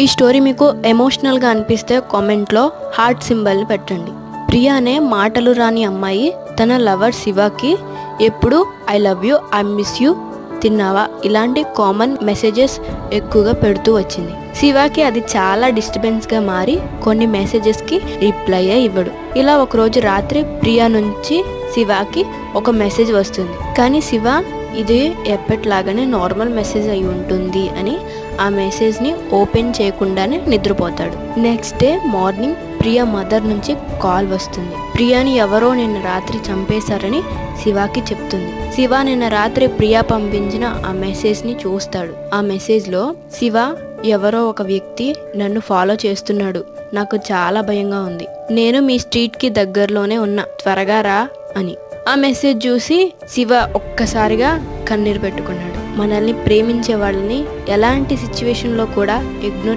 ఈ స్టోరీ మీకు ఎమోషనల్గా అనిపిస్తే కామెంట్లో హార్ట్ సింబల్ పెట్టండి. ప్రియా అనే మాటలు రాని అమ్మాయి తన లవర్ శివకి ఎప్పుడు I love you, I miss you, తిన్నావా ఇలాంటి కామన్ మెసేజెస్ ఎక్కువగా పెడుతూ వచ్చింది. శివకి అది చాలా డిస్టర్బెన్స్గా మారి కొన్ని మెసేజెస్కి రిప్లైయే ఇవ్వడు. ఇలా ఒకరోజు రాత్రి ప్రియా నుంచి శివకి ఒక మెసేజ్ వస్తుంది. కానీ శివ ఇది ఎప్పటిలాగానే నార్మల్ మెసేజ్ అయి ఉంటుంది అని ఆ మెసేజ్ని ఓపెన్ చేయకుండానే నిద్రపోతాడు. Next day morning Priya mother నుంచి కాల్ వస్తుంది. ప్రియాని ఎవరో నిన్న రాత్రి చంపేశారని శివకి చెప్తుంది. శివ నిన్న రాత్రి ప్రియా పంపించిన ఆ మెసేజ్ని చూస్తాడు. ఆ మెసేజ్లో శివ, ఎవరో ఒక వ్యక్తి నన్ను ఫాలో చేస్తున్నాడు, నాకు చాలా భయంగా ఉంది, నేను మీ స్ట్రీట్కి దగ్గరలోనే ఉన్నా, త్వరగా రా అని. ఆ మెసేజ్ చూసి శివ ఒక్కసారిగా కన్నీరు పెట్టుకున్నాడు. మనల్ని ప్రేమించే వాళ్ళని ఎలాంటి సిచ్యువేషన్లో కూడా ఇగ్నోర్